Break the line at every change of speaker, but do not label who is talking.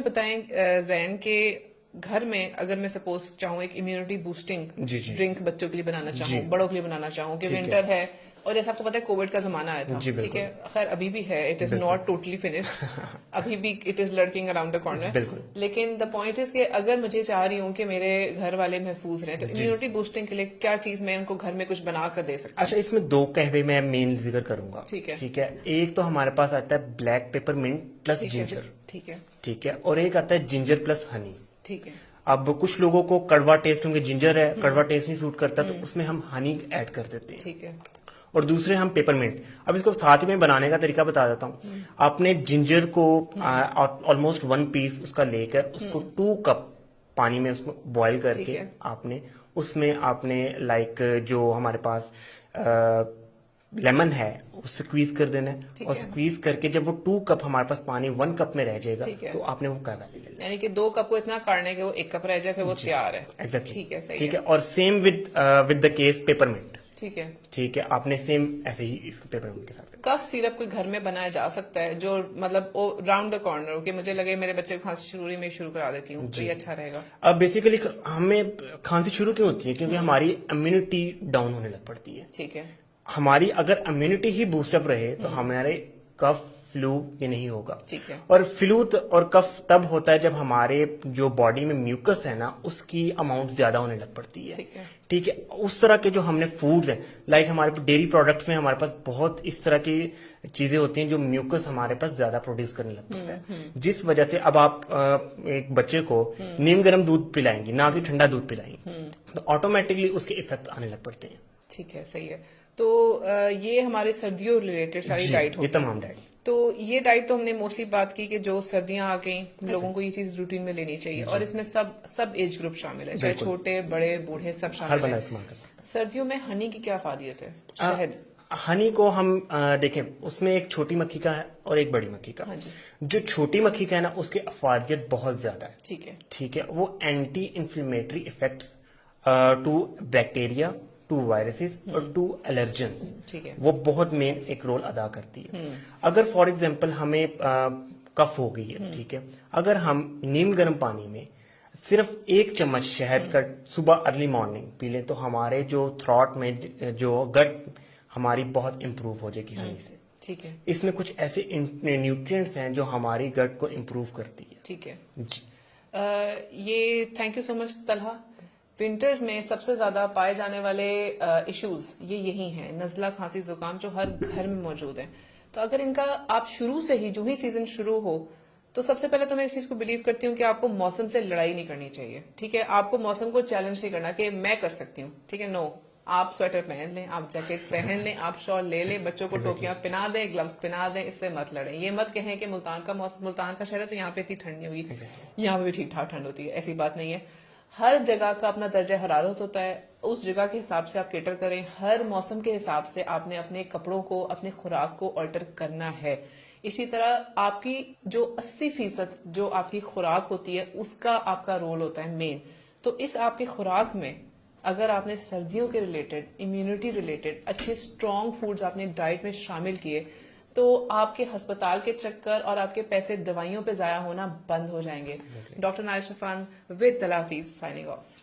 बताएं जैन के घर में अगर मैं सपोज चाहूँ एक इम्यूनिटी बूस्टिंग
जी जी
ड्रिंक बच्चों के लिए बनाना
जी
चाहूँ, बड़ों के लिए बनाना चाहूँ कि
ठीक
विंटर है और जैसे आपको पता है कोविड का जमाना आया था,
जी
ठीक है,
बिल्कुल
खैर अभी भी है, इट इज
बिल्कुल
नॉट टोटली फिनिश्ड, अभी भी it is lurking around the corner.
बिल्कुल
लेकिन द पॉइंट इज कि अगर मुझे चाह रही हूँ कि मेरे घर वाले महफूज रहें तो
जी जी।
इम्यूनिटी बूस्टिंग के लिए क्या चीज मैं उनको घर में कुछ बना कर दे सकती हूँ?
अच्छा, इसमें दो कहवे मैं मेन जिक्र करूंगा।
ठीक है,
ठीक है, एक तो हमारे पास आता है ब्लैक पेपर मिंट प्लस
ठीक है,
जिंजर।
ठीक है,
ठीक है, और एक आता है जिंजर प्लस हनी।
ठीक है।
अब कुछ लोगों को कड़वा टेस्ट, क्योंकि जिंजर है कड़वा टेस्ट नहीं सूट करता, तो उसमें हम हनी ऐड कर देते हैं।
ठीक है।
और दूसरे हम पेपरमिंट। अब इसको साथ में बनाने का तरीका बता देता हूँ। आपने जिंजर को ऑलमोस्ट 1 पीस उसका लेकर उसको 2 कप पानी में उसमें बॉईल
ठीक
करके
है,
आपने उसमें आपने लाइक जो हमारे पास लेमन है वो स्क्वीज कर देना है,
ठीक
और
है,
स्क्वीज करके जब वो 2 कप हमारे पास पानी 1 कप में रह जाएगा
ठीक है।
तो आपने वो काढ़ा ले लेना
यानी कि 2 कप को इतना काटने के वो 1 कप रह जाए, फिर वो
है। जी
तैयार है।
एग्जैक्टली
ठीक है, सही
ठीक
है।
है, और same with the case peppermint.
ठीक है।
ठीक है, आपने सेम ऐसे ही इसको पेपरमिंट के साथ करना
कफ सिरप कोई घर में बनाया जा सकता है जो मतलब वो राउंड द कॉर्नर हो कि मुझे लगे मेरे बच्चे को खांसी शुरू हो रही है, मैं शुरू करा देती हूँ
है।
तो
जी,
ये अच्छा रहेगा?
अब बेसिकली हमें खांसी शुरू क्यों होती है? क्योंकि हमारी इम्यूनिटी डाउन होने लग पड़ती है।
ठीक है।
हमारी अगर इम्यूनिटी ही बूस्टअप रहे तो हमारे कफ फ्लू ये नहीं होगा।
ठीक है।
और फ्लू और कफ तब होता है जब हमारे जो बॉडी में म्यूकस है ना उसकी अमाउंट ज्यादा होने लग पड़ती है।
ठीक है।
ठीक है, उस तरह के जो हमने फूड्स हैं, लाइक हमारे डेयरी प्रोडक्ट्स में हमारे पास बहुत इस तरह की चीजें होती हैं जो म्यूकस हमारे पास ज्यादा प्रोड्यूस करने लग पड़ता है, जिस वजह से अब आप एक बच्चे को नीम गर्म दूध पिलाएंगी ना कि ठंडा दूध पिलाएंगी, तो ऑटोमेटिकली उसके इफेक्ट आने लग पड़ते हैं।
ठीक है, सही है। तो ये हमारे सर्दियों रिलेटेड सारी
जी,
डाइट
ये
होगी।
तमाम डाइट।
तो ये डाइट तो हमने मोस्टली बात की कि जो सर्दियां आ गई लोगों को ये चीज रूटीन में लेनी चाहिए, और इसमें सब सब एज ग्रुप शामिल है, चाहे
बिल्कुल,
छोटे बड़े बूढ़े सब
हर
शामिल
बंदा
है।
इस्तेमाल कर सकता
सर्दियों में हनी की क्या फायदियत है?
है।
शहद।
हनी को हम देखें, उसमें एक छोटी मक्खी का है और एक बड़ी मक्खी का।
हाँ जी।
जो छोटी मक्खी का है ना उसकी अफादियत बहुत ज्यादा है।
ठीक है।
ठीक है, वो anti inflammatory effects to bacteria, to viruses और टू एलर्जेंस,
ठीक है।
वो बहुत मेन एक रोल अदा करती है। अगर फॉर एग्जांपल हमें कफ हो गई है, ठीक है, अगर हम नीम गर्म पानी में सिर्फ 1 चम्मच शहद का सुबह अर्ली मॉर्निंग पी लें तो हमारे जो थ्रॉट में जो गट हमारी बहुत इंप्रूव हो जाएगी हनी से।
ठीक है।
इसमें कुछ ऐसे न्यूट्रिएंट्स हैं जो हमारी गट को इंप्रूव करती है।
ठीक है।
जी।
ये thank you so much Talha. Winters में सबसे ज्यादा पाए जाने वाले इश्यूज ये यही हैं, नजला, खांसी, जुकाम, जो हर घर में मौजूद है। तो अगर इनका आप शुरू से ही जो ही सीजन शुरू हो तो सबसे पहले तो मैं इस चीज को बिलीव करती हूँ कि आपको मौसम से लड़ाई नहीं करनी चाहिए। ठीक है, आपको मौसम को चैलेंज नहीं करना कि मैं कर सकती हूँ। ठीक है, नो, आप स्वेटर पहन लें, आप जैकेट पहन लें, आप शॉल ले लें, बच्चों को टोपियां पहना दें, ग्लव्स पहना दें, इससे मत लड़ें। ये मत कहें कि मुल्तान का मौसम, मुल्तान का शहर है तो यहाँ पे इतनी ठंड नहीं होगी, यहाँ पे भी ठीक ठाक ठंड होती है। ऐसी बात नहीं है। हर जगह का अपना दर्जा हरारत होता है, उस जगह के हिसाब से आप केटर करें। हर मौसम के हिसाब से आपने अपने कपड़ों को, अपने खुराक को ऑल्टर करना है। इसी तरह आपकी जो 80% जो आपकी खुराक होती है उसका आपका रोल होता है मेन। तो इस आपकी खुराक में अगर आपने सर्दियों के रिलेटेड, इम्यूनिटी रिलेटेड अच्छे स्ट्रॉन्ग फूड्स आपने डाइट में शामिल किए तो आपके अस्पताल के चक्कर और आपके पैसे दवाइयों पे जाया होना बंद हो जाएंगे। Doctor Nile Shafan with Talha Hafeez signing off.